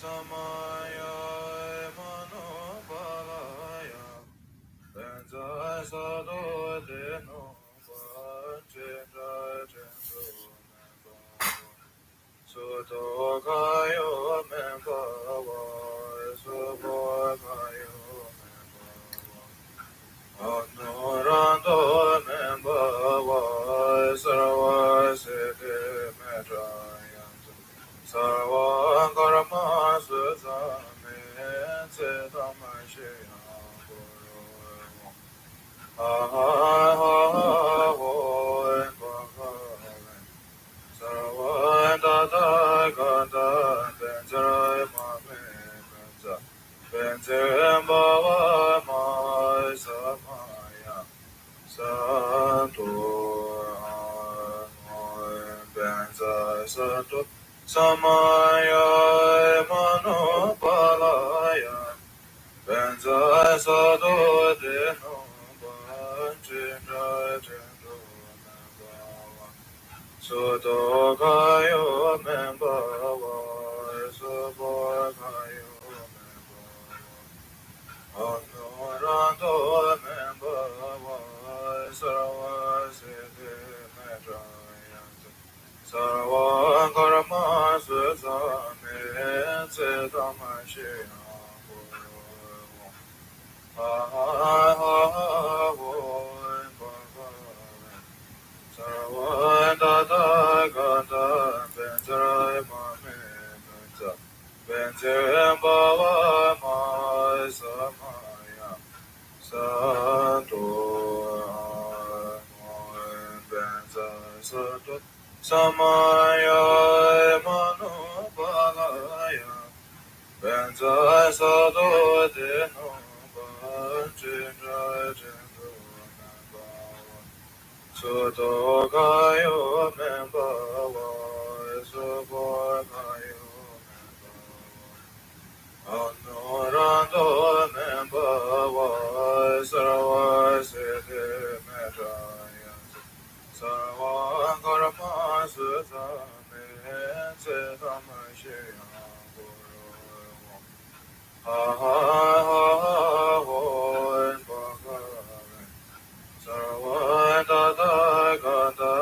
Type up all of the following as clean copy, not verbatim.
Samaya Manobalaya Benza Sado Deno Bachinda Jindu Sudo Kayo Membawa Subo Kayo Anurando Membawa Sarva Siddhi Medrayantu Sarva Karma Suzame Siddhamashya Guru Ahoy Bhagavan Sarva Dada Ganda Benjarai Mame Benja Benjam Bhava Mai Samaya Santo Benza Santo Samaya Manopalaya Benza Sado Deno Bachinda Jindu Nambava Sudo Kayo Membawa Subo Kayo Anurando Membawa Sarva Siddhi Medrayantu Sarva Karma Suzame Siddhamashya Guru Ahoy Bhagavan Sarva Dada Ganda Benjarai Mame Benja Benjam Bhava Mai Samaya Santo Benja Santo Samaya Manopalaya Benja Sado Deno Bachinda Jindu Nambava Sudo Kayo Membawa Subo Kayo Anurando Membawa Sarva Siddhi Medrayantu Sarva Karma Suzame Siddhamashya Guru Ahoy Bhagavan Sarva Dada Ganda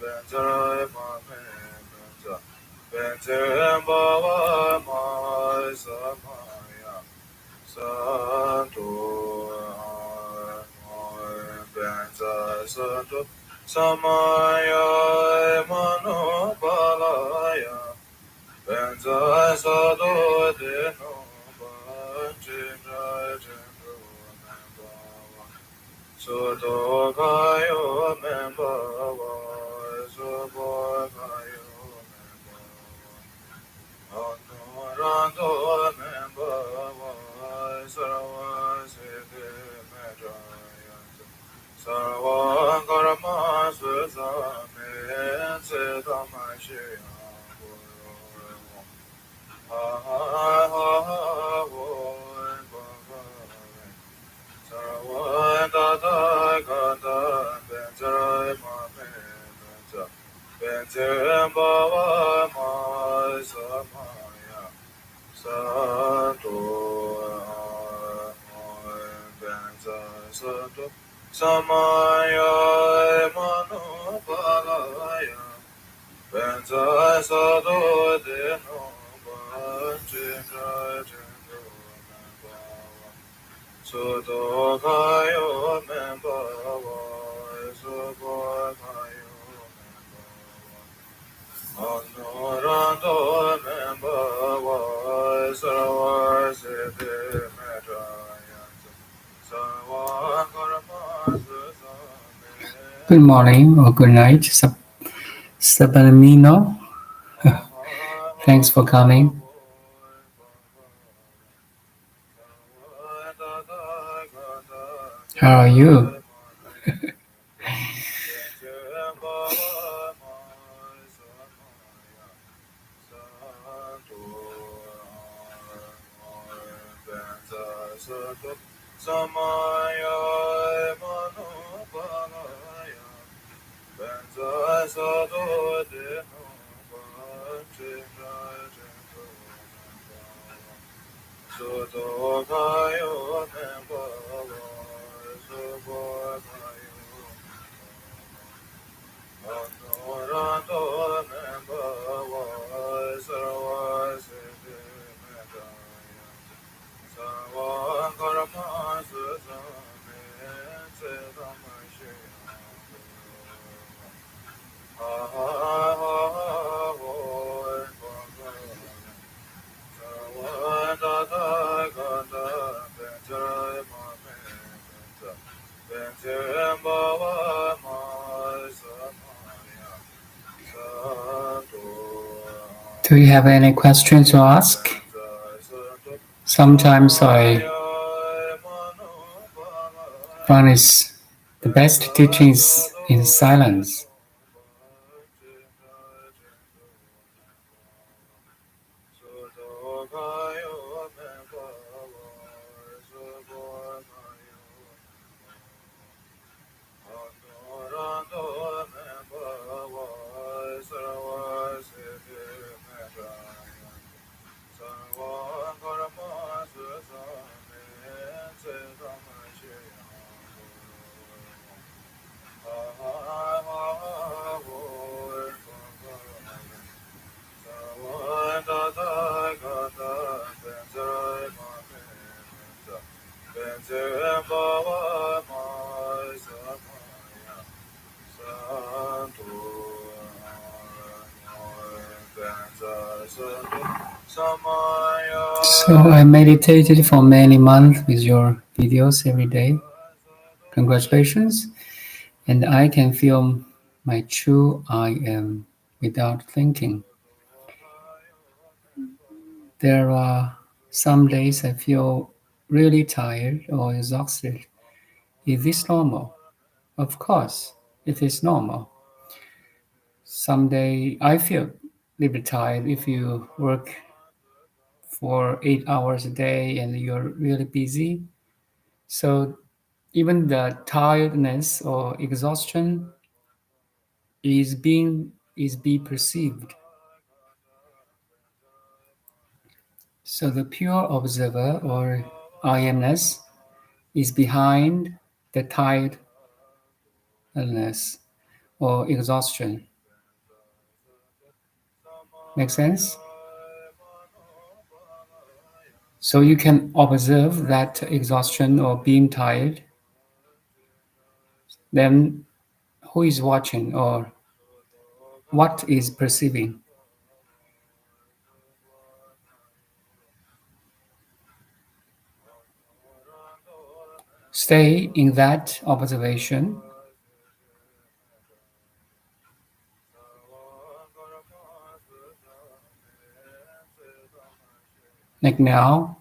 Benjarai Mame Benja Benjam Bhava Mai Samaya Santo Benja Santo Samaya Manopalaya Benza Sado Deno Bachinda Jindu Nambava Sudo Kayo Membawa Subo Kayo Anurando Membawa Sarva Siddhi Medrayantu Sarva Karma Suzame Siddhamashya Guru Ahoy Bhagavan Sarva Dada Ganda Benjarai Mame Benja Benjam Bhava Mai Samaya Santo Benja Santo Samaya Manopalaya Benza Sado Deno Bachinda Jindu Nambava Sudo Kayo Membawa Subo Kayo Anurando Membawa Sarva Siddhi Medrayantu Sarva Karma Suzame. Good morning or good night, Sabanamino. Thanks for coming. How are you? Samaya Manopalaya Benza Sado Deno Bachinda Jindu Sudokayo Nembava Subhanayo Anurando Nembava Sarvasiddhi Medaya Sarvakarma Sudhame Siddhamashya Do you have any questions to ask? Sometimes I find it's the best teachings in silence. So I meditated for many months with your videos every day. Congratulations. And I can feel my true I am without thinking. There are some days I feel really tired or exhausted. Is this normal? Of course, it is normal. Someday I feel a little bit tired if you work for 8 hours a day and you're really busy. So even the tiredness or exhaustion is be perceived. So the pure observer or I-am-ness is behind the tiredness or exhaustion. Make sense? So you can observe that exhaustion or being tired. Then who is watching or what is perceiving? Stay in that observation. Like now,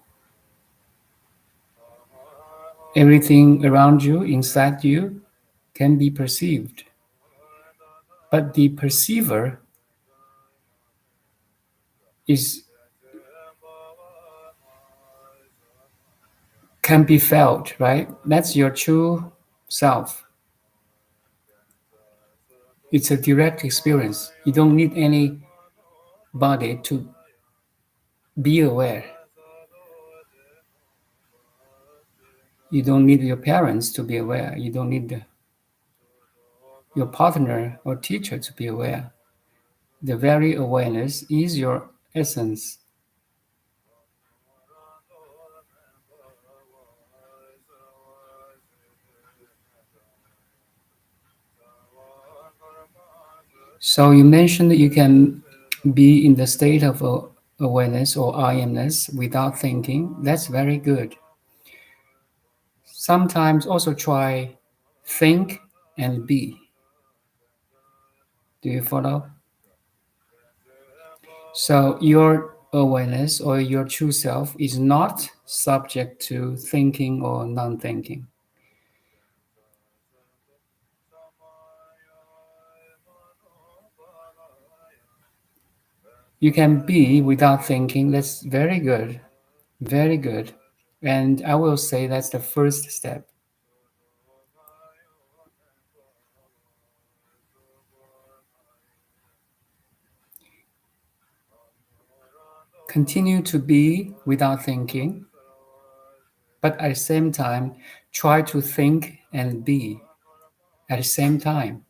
everything around you, inside you, can be perceived. But the perceiver is can be felt, right? That's your true self. It's a direct experience. You don't need anybody to be aware. You don't need your parents to be aware. You don't need your partner or teacher to be aware. The very awareness is your essence. So you mentioned that you can be in the state of awareness or I-am-ness without thinking. That's very good. Sometimes also try think and be. Do you follow? So your awareness or your true self is not subject to thinking or non-thinking. You can be without thinking. That's very good. Very good. And I will say that's the first step. Continue to be without thinking. but at the same time, try to think and be at the same time.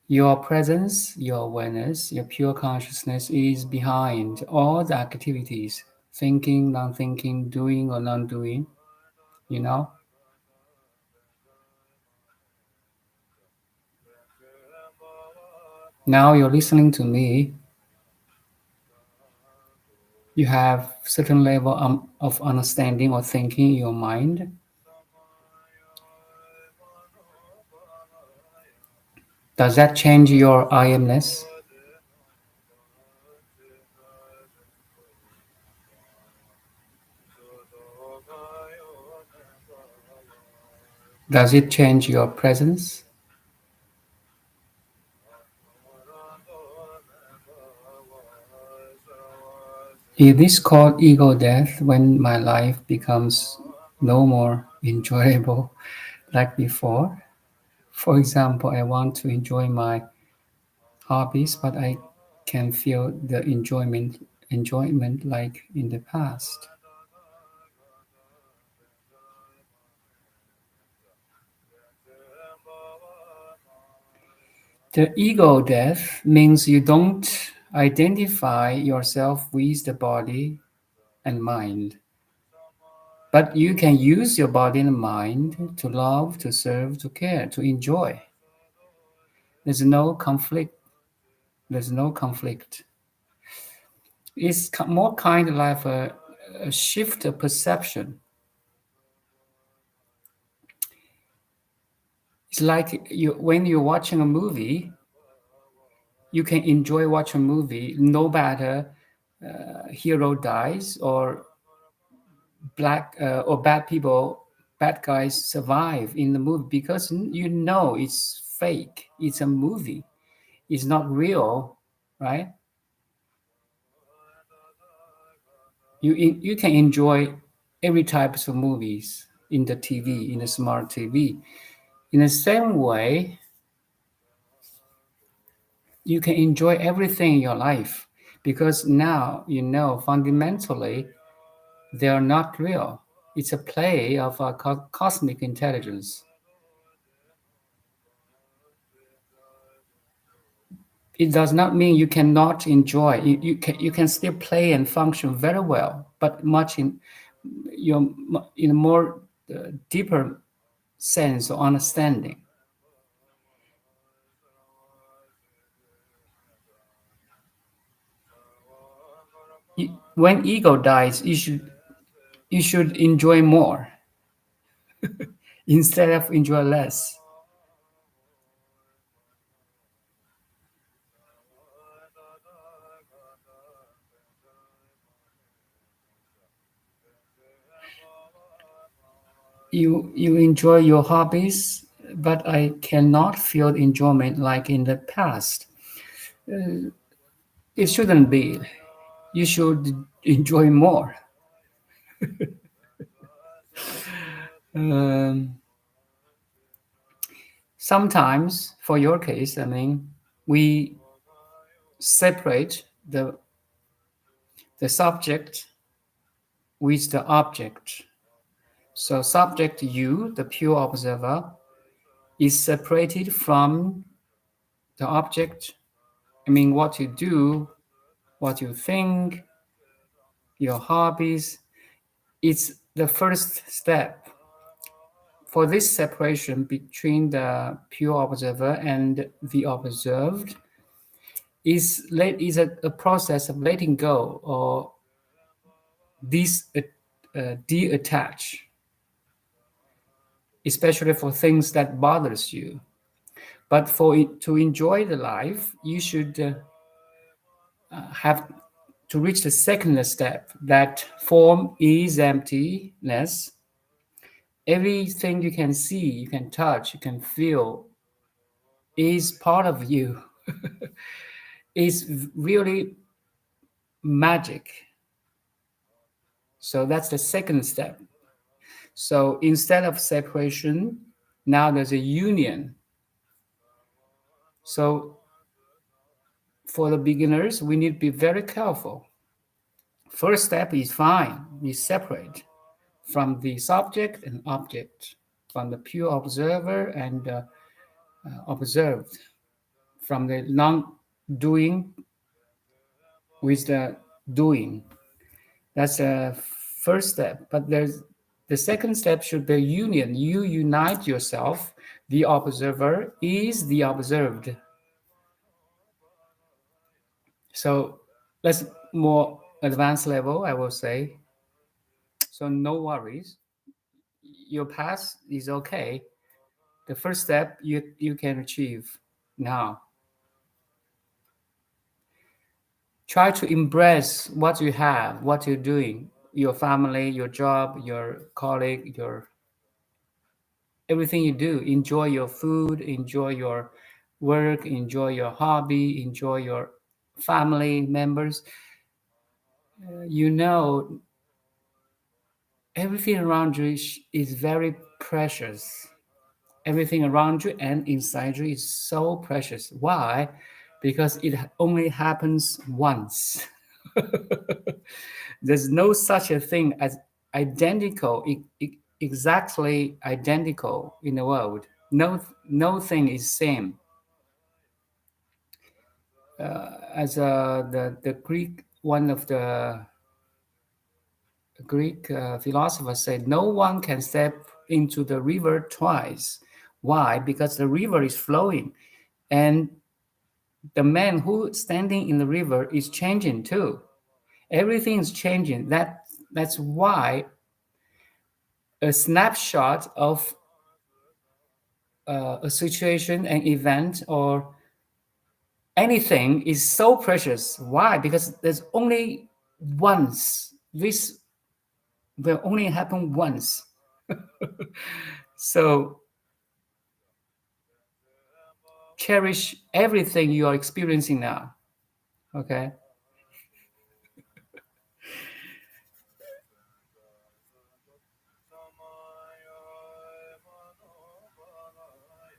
Your presence, your awareness, your pure consciousness is behind all the activities, thinking, non thinking, doing or non doing, you know. Now you're listening to me, you have certain level of understanding or thinking in your mind. Does that change your I-am-ness? Does it change your presence? Is this called ego death when my life becomes no more enjoyable like before? For example, I want to enjoy my hobbies, but I can feel the enjoyment like in the past. The ego death means you don't identify yourself with the body and mind, but you can use your body and mind to love, to serve, to care, to enjoy. There's no conflict. There's no conflict. It's more kind of like a shift of perception. It's like when you're watching a movie, you can enjoy watching a movie no matter hero dies or black or bad people, bad guys survive in the movie because you know it's fake. It's a movie. It's not real, right? You can enjoy every types of movies in the TV, in the smart TV. In the same way, you can enjoy everything in your life because now you know fundamentally they are not real. It's a play of a cosmic intelligence. It does not mean you cannot enjoy. You can still play and function very well, but much your in a more deeper sense of understanding. When ego dies, you should enjoy more instead of enjoy less. You enjoy your hobbies, but I cannot feel enjoyment like in the past. It shouldn't be. You should enjoy more. Um, Sometimes, for your case, I mean, we separate the subject with the object. So, subject you, the pure observer, is separated from the object. I mean, what you do, what you think, your hobbies. It's the first step. For this separation between the pure observer and the observed is a process of letting go or de-attach, especially for things that bothers you. But for it to enjoy the life, you should have to reach the second step. That form is emptiness. Everything you can see, you can touch, you can feel is part of you. Is really magic. So that's the second step. So instead of separation, now there's a union. So for the beginners, we need to be very careful. First step is fine, we separate. from the subject and object, from the pure observer and observed, from the non-doing with the doing. That's the first step. But there's the second step should be union. You unite yourself. The observer is the observed. So that's more advanced level, I will say. So no worries. Your path is okay. The first step you can achieve now. Try to embrace what you have, what you're doing, your family, your job, your colleague, your everything you do. Enjoy your food, enjoy your work, enjoy your hobby, enjoy your family members. You know, everything around you is very precious. Everything around you and inside you is so precious. Why? Because it only happens once. There's no such a thing as identical, exactly identical in the world. No thing is same. As the Greek, one of the Greek philosophers said, no one can step into the river twice. Why? Because the river is flowing, and the man who standing in the river is changing too. Everything is changing. That's why a snapshot of a situation, an event, or anything is so precious. Why? Because there's only once. This will only happen once. So cherish everything you are experiencing now. Okay.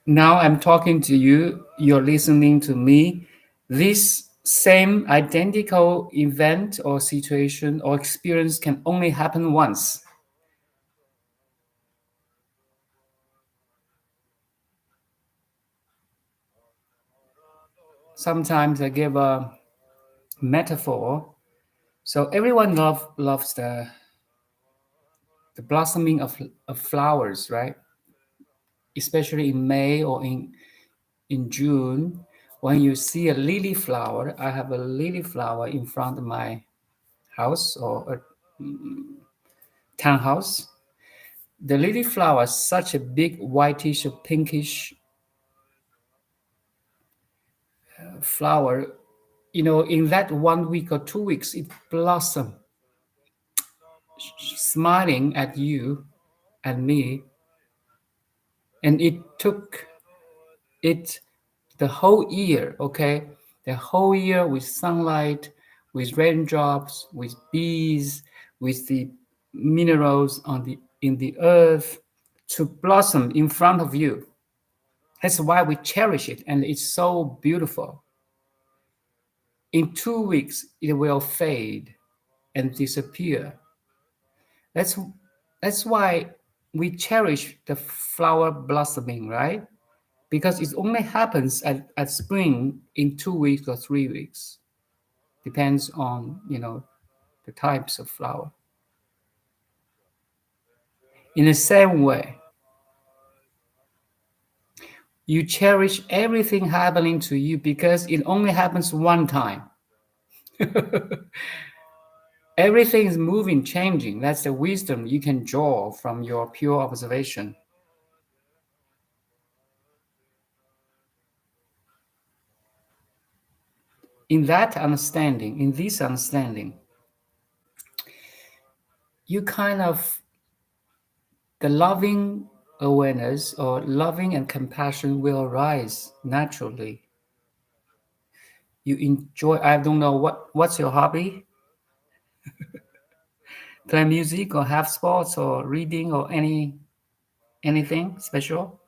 Now I'm talking to you, you're listening to me. This same identical event or situation or experience can only happen once. Sometimes I give a metaphor. So everyone loves the blossoming of flowers, right? Especially in May or in June, when you see a lily flower. I have a lily flower in front of my house or a townhouse. The lily flower is such a big whitish or pinkish flower. You know, in that 1 week or 2 weeks, it blossomed, smiling at you and me. And it took it the whole year, okay? The whole year with sunlight, with raindrops, with bees, with the minerals in the earth to blossom in front of you. That's why we cherish it, and it's so beautiful. In 2 weeks, it will fade and disappear. That's that's why we cherish the flower blossoming, right? Because it only happens at spring in 2 weeks or 3 weeks. Depends on the types of flower. In the same way, you cherish everything happening to you because it only happens one time. Everything is moving, changing. That's the wisdom you can draw from your pure observation. In this understanding, you kind of, the loving awareness or loving and compassion will arise naturally. You enjoy, I don't know what's your hobby? Play music or have sports or reading or anything special?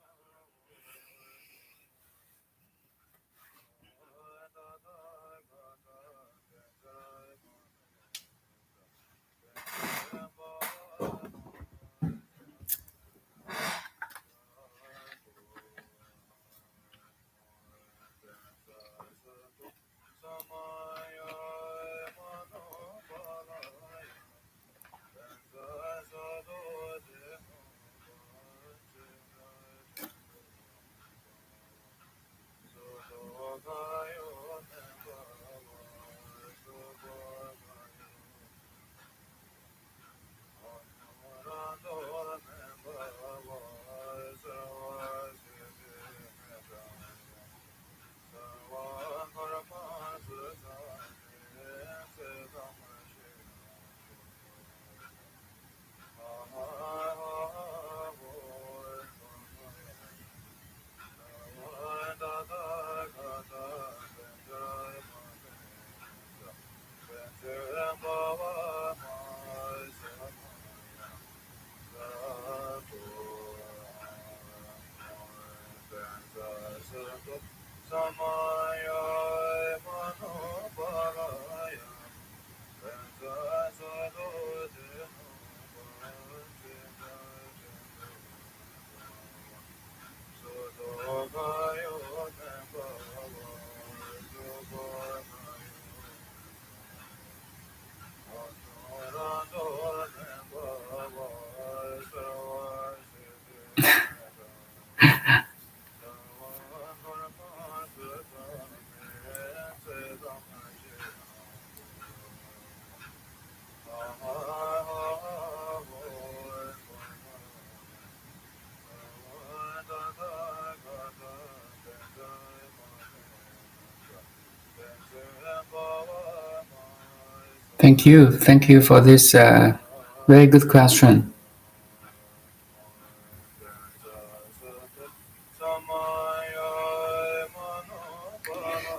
Thank you for this very good question.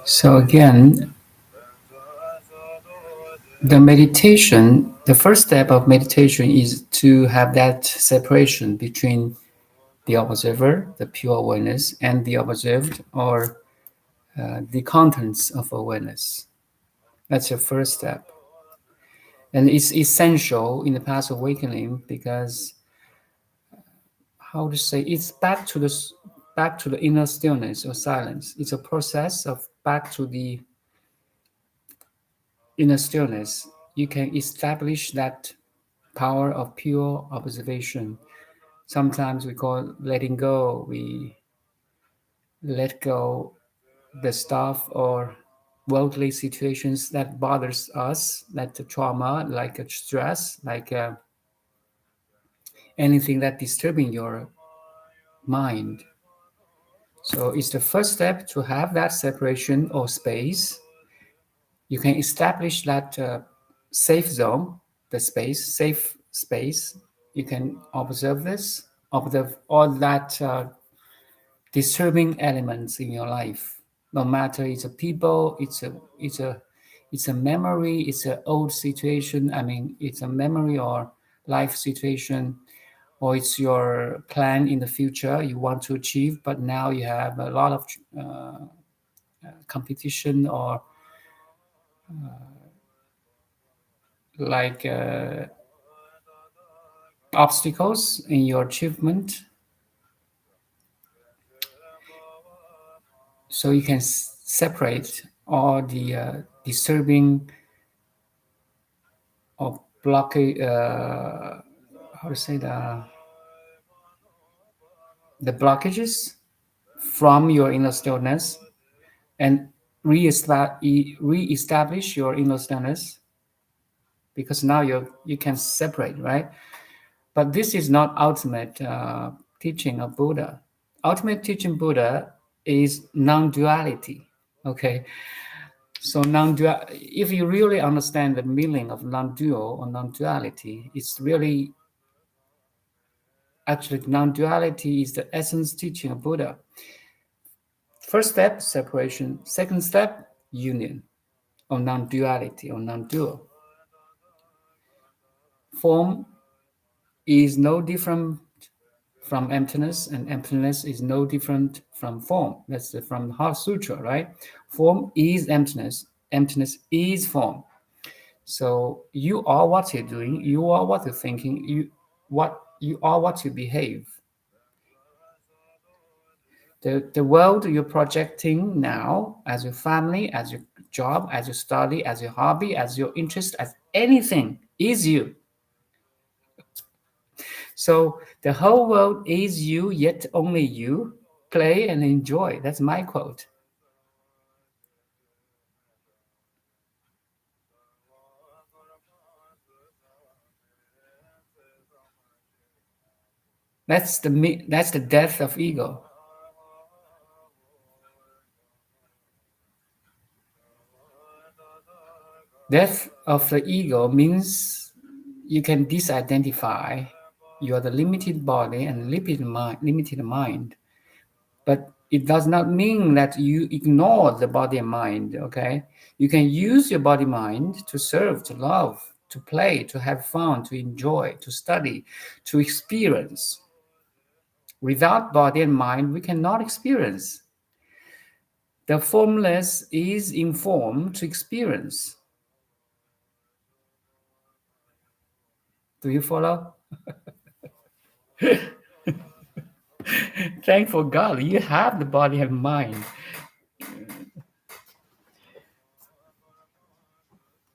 So again, the meditation, the first step of meditation is to have that separation between the observer, the pure awareness, and the observed or the contents of awareness. That's your first step. And it's essential in the path of awakening because how to say it's back to the inner stillness or silence. It's a process of back to the inner stillness. You can establish that power of pure observation. Sometimes we call letting go. We let go the stuff or worldly situations that bothers us, like the trauma, like a stress, like anything that disturbing your mind. So it's the first step to have that separation or space. You can establish that safe zone, the space, safe space. You can observe this, observe all that disturbing elements in your life. No matter it's a people, it's a memory, it's an old situation. I mean, it's a memory or life situation, or it's your plan in the future you want to achieve, but now you have a lot of competition or like obstacles in your achievement. So you can separate all the disturbing or blockade, how to say the blockages from your inner stillness and re-establish your inner stillness because now you can separate, right? But this is not ultimate teaching of Buddha. Ultimate teaching Buddha is non-duality. Okay, so non-dual. If you really understand the meaning of non-dual or non-duality, it's really actually non-duality is the essence teaching of Buddha. First step, separation. Second step, union or non-duality or non-dual. Form is no different from emptiness, and emptiness is no different from form. That's from the Heart Sutra, right? Form is emptiness, emptiness is form. So you are what you're doing, you are what you're thinking, you are what you behave. The world you're projecting now as your family, as your job, as your study, as your hobby, as your interest, as anything is you. So the whole world is you, yet only you. Play and enjoy. That's my quote. That's the death of ego. Death of the ego means you can disidentify. You are the limited body and limited mind. But it does not mean that you ignore the body and mind. Okay, you can use your body mind to serve, to love, to play, to have fun, to enjoy, to study, to experience. Without body and mind, we cannot experience. The formless is informed to experience. Do you follow? Thank for God, you have the body and mind.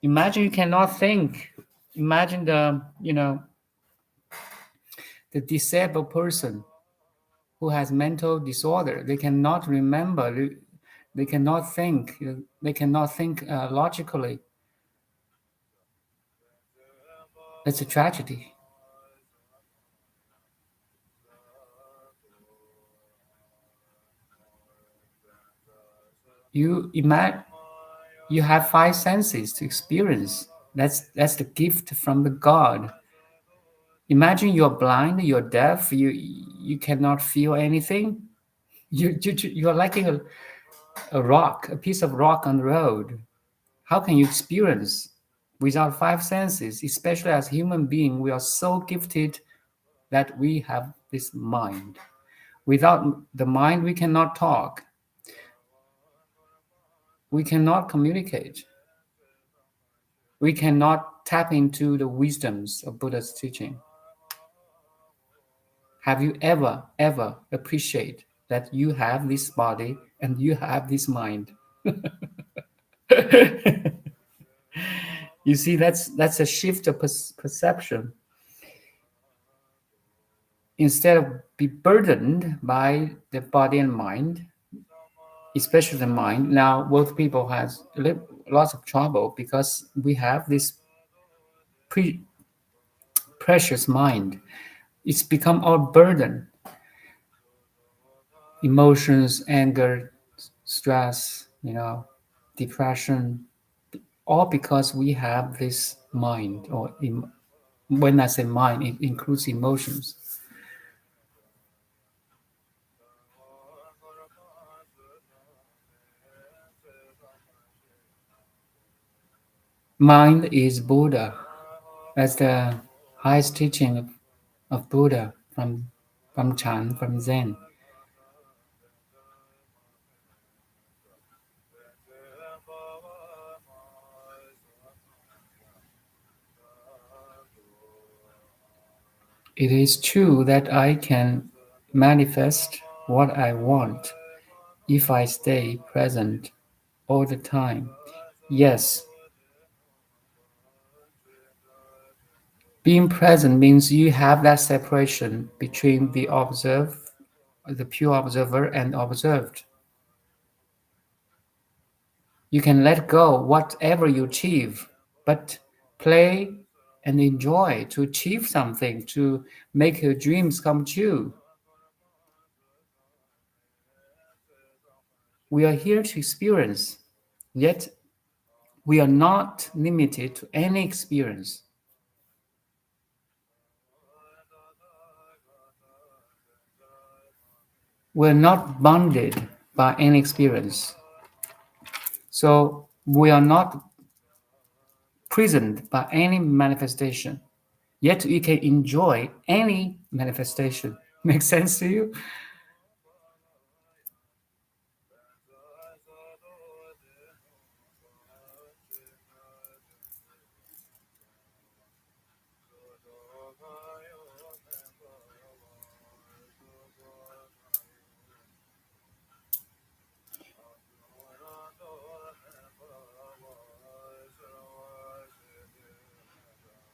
Imagine you cannot think. Imagine the disabled person who has mental disorder. They cannot remember. They cannot think. They cannot think logically. It's a tragedy. You imagine you have five senses to experience. That's the gift from the God. Imagine you're blind, you're deaf, you cannot feel anything. You're like a rock, a piece of rock on the road. How can you experience without five senses? Especially as human beings, we are so gifted that we have this mind. Without the mind, we cannot talk, we cannot communicate, we cannot tap into the wisdoms of Buddha's teaching. Have you ever appreciate that you have this body and you have this mind? You see, that's a shift of perception. Instead of be burdened by the body and mind, especially the mind, now both people has lots of trouble because we have this pre- precious mind. It's become our burden. Emotions, anger, stress, depression, all because we have this mind. Or when I say mind, it includes emotions. Mind is Buddha. That's the highest teaching of Buddha from Chan, from Zen. It is true that I can manifest what I want if I stay present all the time. Yes, being present means you have that separation between the pure observer and observed. You can let go whatever you achieve, but play and enjoy to achieve something, to make your dreams come true. We are here to experience, yet we are not limited to any experience. We're not bounded by any experience. So we are not prisoned by any manifestation. Yet we can enjoy any manifestation. Make sense to you?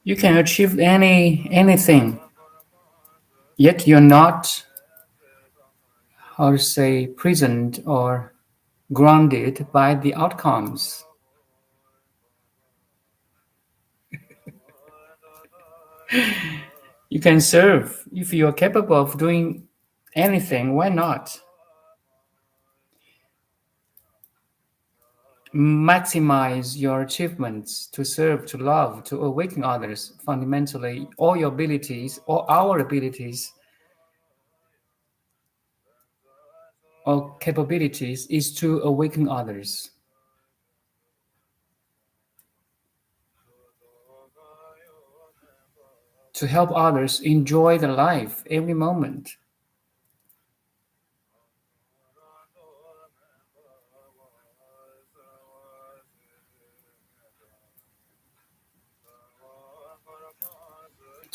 You can achieve anything, yet you're not, how to say, prisoned or grounded by the outcomes. You can serve. If you're capable of doing anything, why not? Maximize your achievements to serve, to love, to awaken others. Fundamentally, all your abilities, all our abilities, or capabilities is to awaken others, to help others enjoy the life every moment.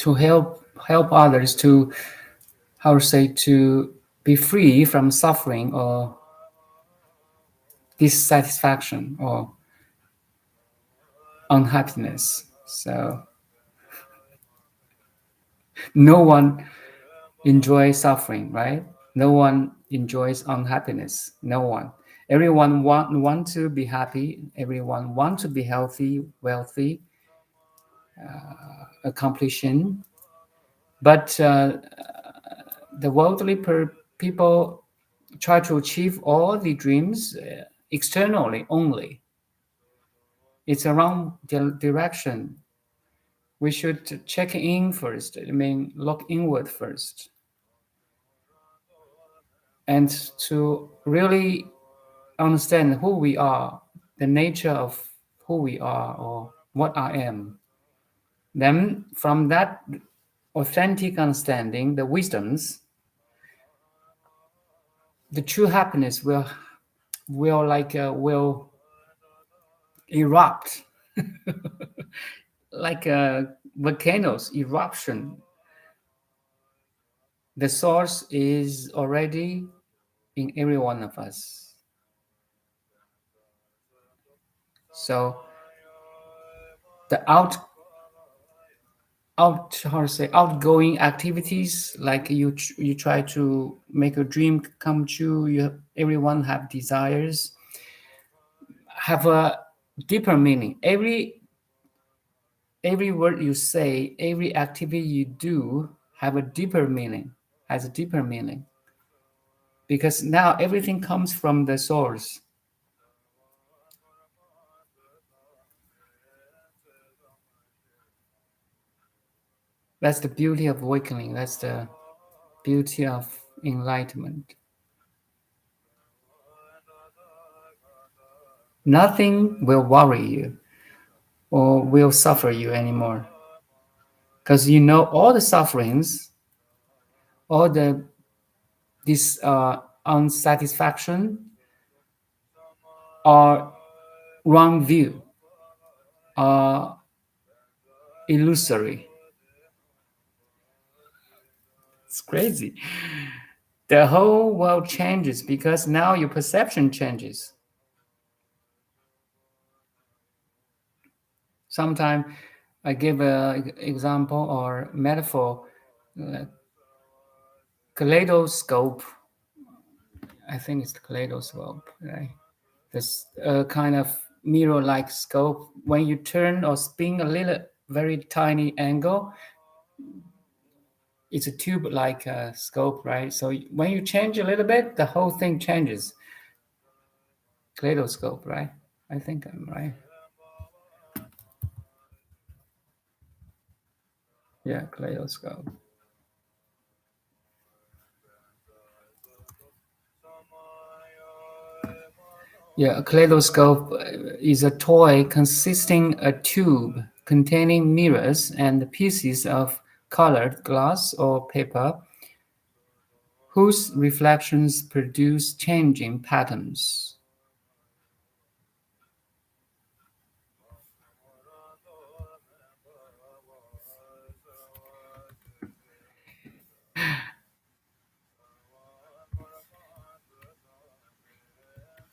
To help others to, how to say, to be free from suffering or dissatisfaction or unhappiness. So no one enjoys suffering, right? No one enjoys unhappiness. No one. Everyone want to be happy. Everyone want to be healthy, wealthy, accomplishing. But the worldly people try to achieve all the dreams externally only. It's a wrong direction. We should check in first. I mean, look inward first. And to really understand who we are, the nature of who we are, or what I am. Then, from that authentic understanding, the wisdoms, the true happiness will erupt like a volcano's eruption. The source is already in every one of us. So the how to say outgoing activities, like you try to make a dream come true. Everyone have desires, have a deeper meaning. Every word you say, every activity you do have a deeper meaning, has a deeper meaning. Because now everything comes from the source. That's the beauty of awakening. That's the beauty of enlightenment. Nothing will worry you or will suffer you anymore. Because you know all the sufferings, all the this unsatisfaction are wrong view, are illusory. It's crazy. The whole world changes because now your perception changes. Sometimes I give an example or metaphor, uh, kaleidoscope. I think it's the kaleidoscope, right? This kind of mirror-like scope. When you turn or spin a little, very tiny angle, it's a tube-like scope, right? So when you change a little bit, the whole thing changes. Kaleidoscope, right? I think I'm right. Yeah, kaleidoscope. Yeah, a kaleidoscope is a toy consisting a tube containing mirrors and pieces of colored glass or paper whose reflections produce changing patterns.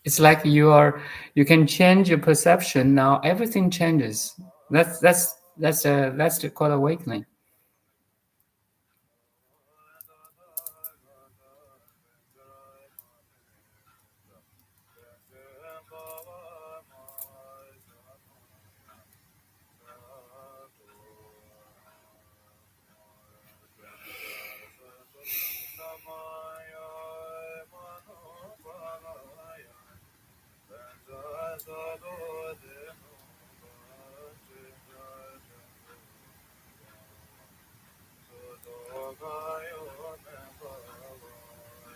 It's like you can change your perception. Now everything changes. That's the called awakening.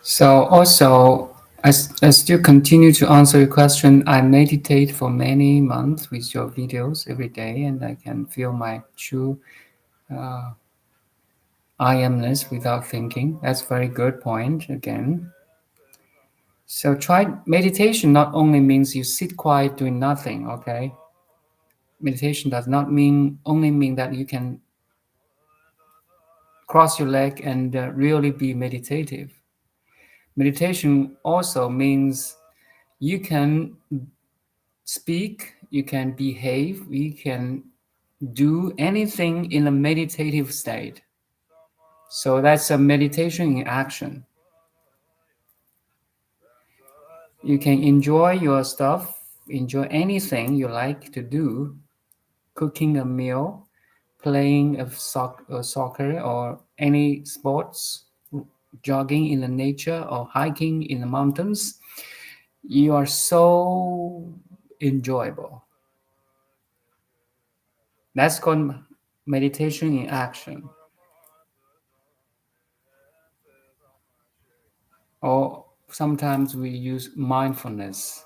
So also, I still continue to answer your question. I meditate for many months with your videos every day, and I can feel my true uh, I-am-ness without thinking. That's a very good point again. So try meditation not only means you sit quiet doing nothing, okay? Meditation does not only mean that you can cross your leg and really be meditative. Meditation also means you can speak, you can behave, you can do anything in a meditative state. So that's a meditation in action. You can enjoy your stuff, enjoy anything you like to do, cooking a meal, playing soccer or any sports, jogging in the nature or hiking in the mountains. You are so enjoyable. That's called meditation in action. Or sometimes we use mindfulness.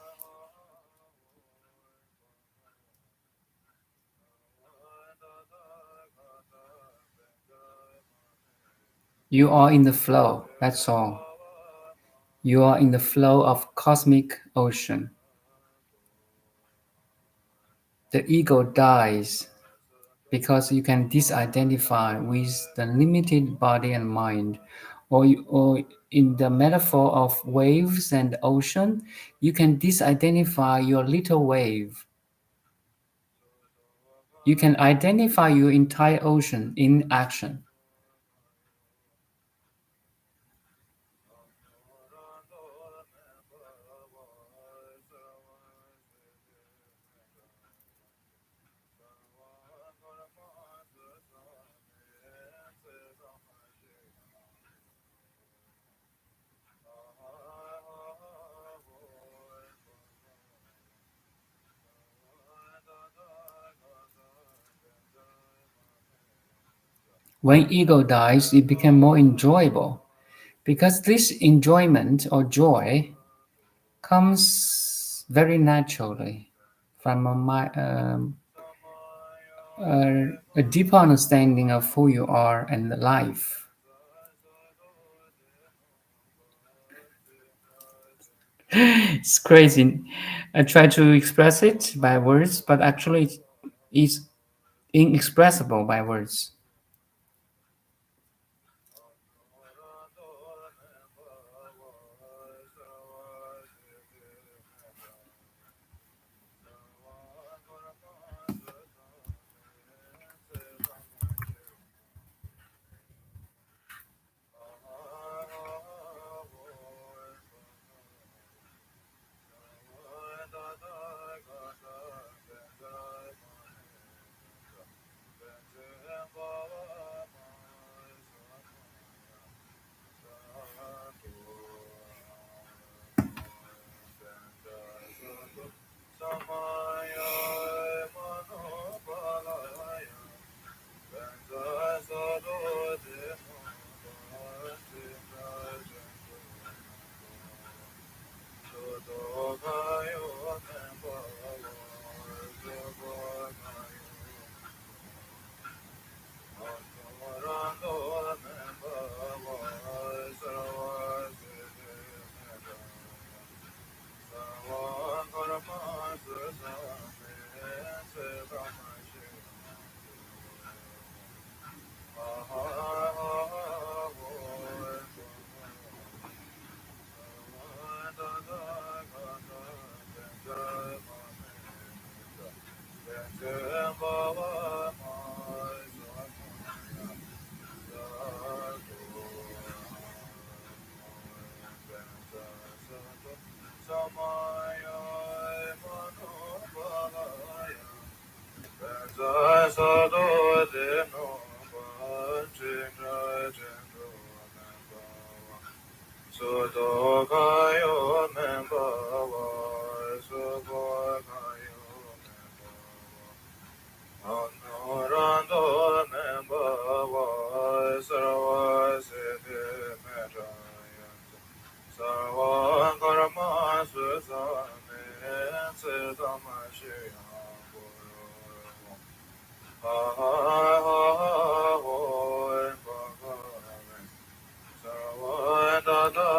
You are in the flow, that's all. You are in the flow of cosmic ocean. The ego dies because you can disidentify with the limited body and mind, or in the metaphor of waves and ocean, you can disidentify your little wave. You can identify your entire ocean in action. When ego dies, it becomes more enjoyable because this enjoyment or joy comes very naturally from a deeper understanding of who you are and life. It's crazy. I try to express it by words, but actually it's inexpressible by words.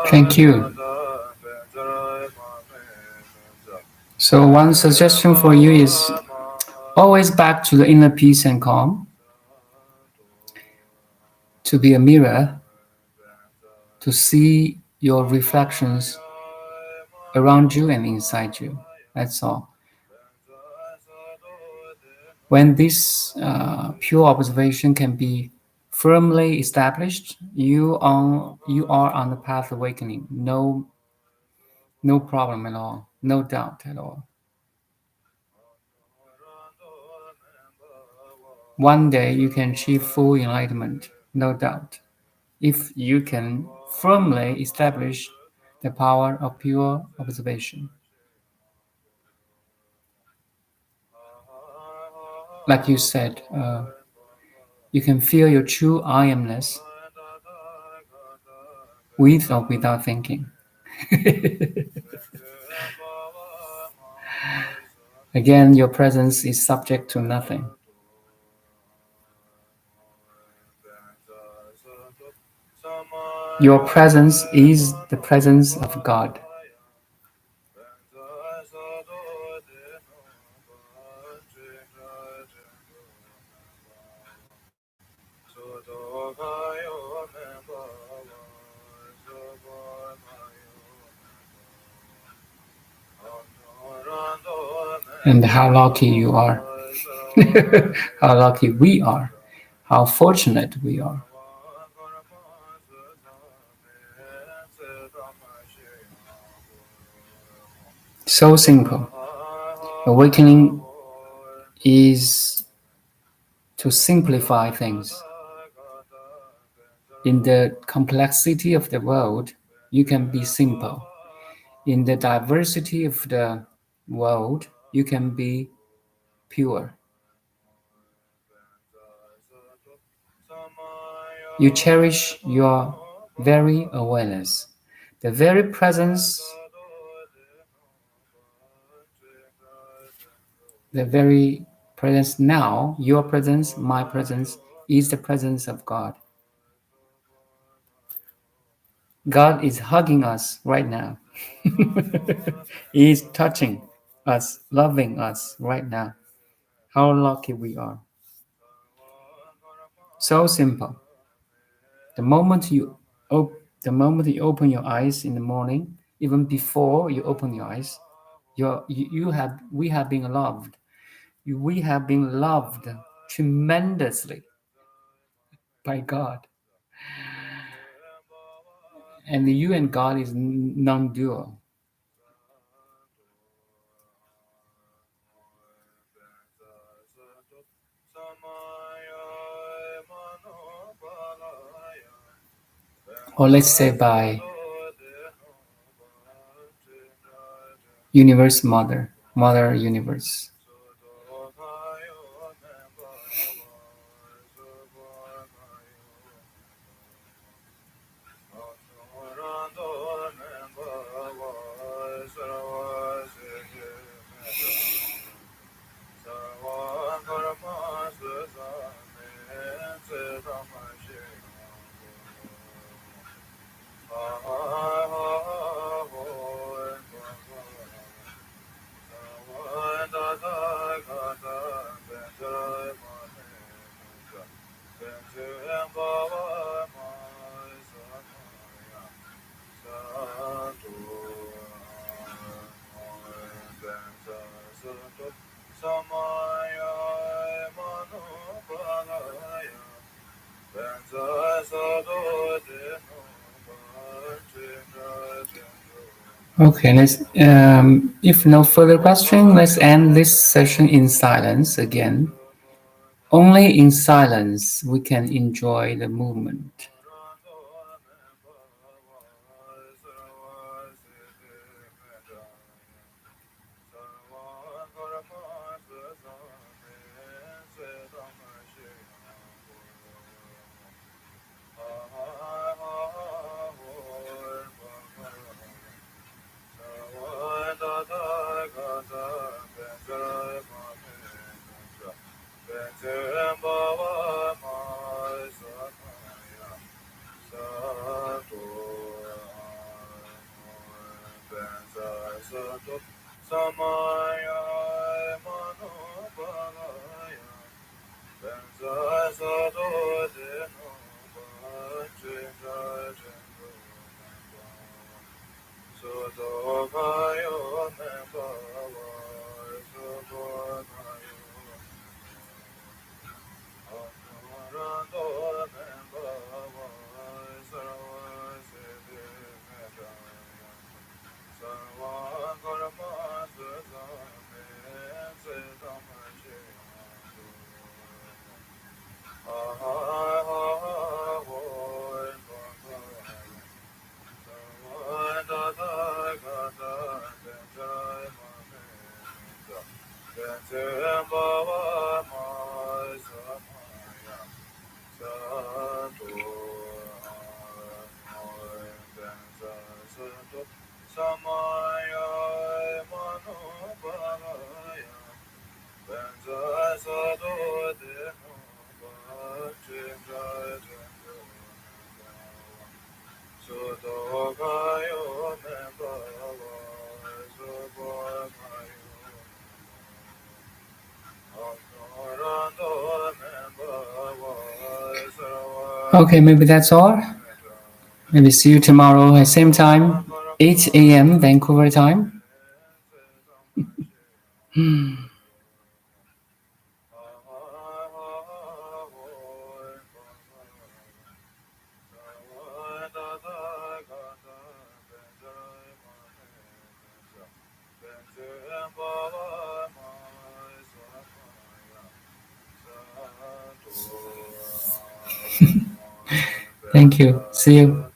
Thank you. So, one suggestion for you is always back to the inner peace and calm, to be a mirror, to see your reflections around you and inside you. That's all. When this pure observation can be firmly established, you are on the path of awakening. No problem at all. No doubt at all. One day you can achieve full enlightenment, no doubt, if you can firmly establish the power of pure observation. like you said, you can feel your true I-am-ness with or without thinking. Again, your presence is subject to nothing. Your presence is the presence of God. And how lucky you are. How lucky we are. How fortunate we are. So simple. Awakening is to simplify things. In the complexity of the world, you can be simple. In the diversity of the world, you can be pure. You cherish your very awareness, the very presence, the very presence now, your presence, my presence, is the presence of God. God is hugging us right now. He is touching us, loving us right now. How lucky we are. So simple. The moment you open your eyes in the morning, even before you open your eyes, we have been loved. We have been loved tremendously by God. And you and God is non-dual. Or let's say by Universe Mother, Mother Universe. Okay, if no further question, let's end this session in silence again. Only in silence we can enjoy the movement. Okay, maybe that's all. Maybe see you tomorrow at same time, 8 a.m. Vancouver time. Thank you. See you.